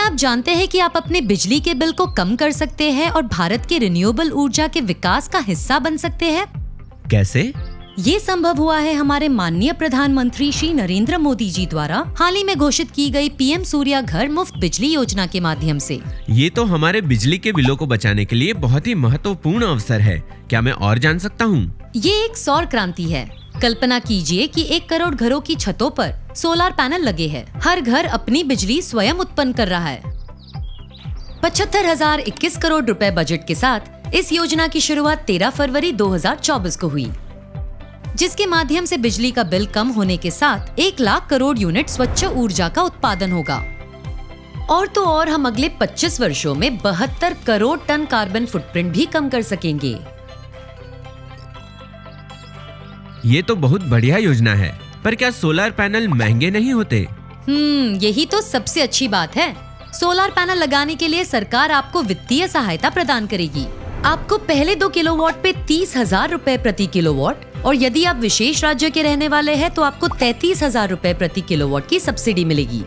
क्या आप जानते हैं कि आप अपने बिजली के बिल को कम कर सकते हैं और भारत के रिन्यूएबल ऊर्जा के विकास का हिस्सा बन सकते हैं? कैसे? ये संभव हुआ है हमारे माननीय प्रधानमंत्री श्री नरेंद्र मोदी जी द्वारा हाल ही में घोषित की गई पीएम सूर्या घर मुफ्त बिजली योजना के माध्यम से। ये तो हमारे बिजली के बिलों को बचाने के लिए बहुत ही महत्वपूर्ण अवसर है। क्या मैं और जान सकता हूँ? ये एक सौर क्रांति है। कल्पना कीजिए कि 1 करोड़ घरों की छतों पर सोलर पैनल लगे हैं। हर घर अपनी बिजली स्वयं उत्पन्न कर रहा है। 75,021 करोड़ रुपए बजट के साथ इस योजना की शुरुआत 13 फरवरी 2024 को हुई, जिसके माध्यम से बिजली का बिल कम होने के साथ 1 लाख करोड़ यूनिट स्वच्छ ऊर्जा का उत्पादन होगा। और तो और हम अगले 25 वर्षों में 72 करोड़ टन कार्बन फुटप्रिंट भी कम कर सकेंगे। ये तो बहुत बढ़िया योजना है, पर क्या सोलर पैनल महंगे नहीं होते? यही तो सबसे अच्छी बात है। सोलर पैनल लगाने के लिए सरकार आपको वित्तीय सहायता प्रदान करेगी। आपको पहले 2 किलोवाट पे 30,000 रुपए प्रति किलोवाट, और यदि आप विशेष राज्य के रहने वाले हैं तो आपको 33,000 रुपए प्रति किलोवाट की सब्सिडी मिलेगी।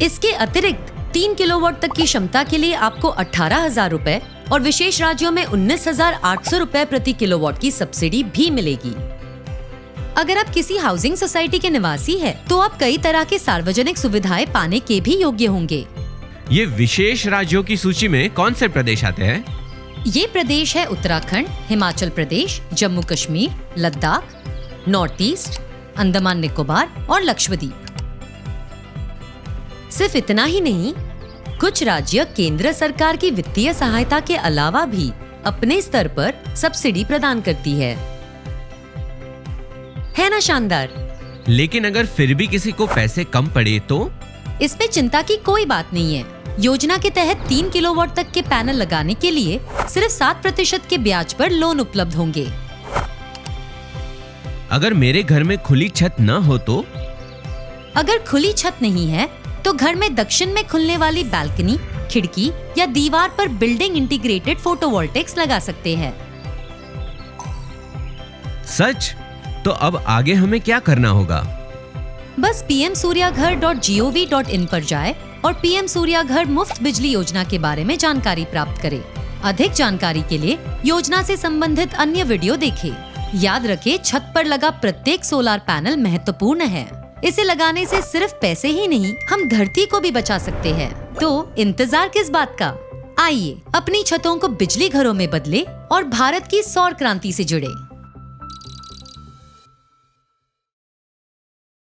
इसके अतिरिक्त 3 किलोवाट तक की क्षमता के लिए आपको 18,000 रुपए और विशेष राज्यों में 19,800 रुपए प्रति किलोवाट की सब्सिडी भी मिलेगी। अगर आप किसी हाउसिंग सोसाइटी के निवासी हैं, तो आप कई तरह की सार्वजनिक सुविधाएं पाने के भी योग्य होंगे। ये विशेष राज्यों की सूची में कौन से प्रदेश आते हैं? ये प्रदेश है उत्तराखंड, हिमाचल प्रदेश, जम्मू कश्मीर, लद्दाख, नॉर्थ ईस्ट, अंडमान निकोबार और लक्षद्वीप। सिर्फ इतना ही नहीं, कुछ राज्य केंद्र सरकार की वित्तीय सहायता के अलावा भी अपने स्तर पर सब्सिडी प्रदान करती है ना शानदार? लेकिन अगर फिर भी किसी को पैसे कम पड़े तो? इसमें चिंता की कोई बात नहीं है। योजना के तहत 3 किलोवाट तक के पैनल लगाने के लिए सिर्फ 7% के ब्याज पर लोन उपलब्ध होंगे। अगर मेरे घर में खुली छत न हो तो? अगर खुली छत नहीं है तो घर में दक्षिण में खुलने वाली बालकनी, खिड़की या दीवार पर बिल्डिंग इंटीग्रेटेड फोटोवोल्टेक्स लगा सकते हैं। सच? तो अब आगे हमें क्या करना होगा? बस pmsuryaghar.gov.in पर जाएं और पीएम सूर्या घर मुफ्त बिजली योजना के बारे में जानकारी प्राप्त करें। अधिक जानकारी के लिए योजना से संबंधित अन्य वीडियो देखें। याद रखें, छत पर लगा प्रत्येक सोलर पैनल महत्वपूर्ण है। इसे लगाने से सिर्फ पैसे ही नहीं, हम धरती को भी बचा सकते हैं। तो इंतजार किस बात का? आइए अपनी छतों को बिजली घरों में बदले और भारत की सौर क्रांति से जुड़े।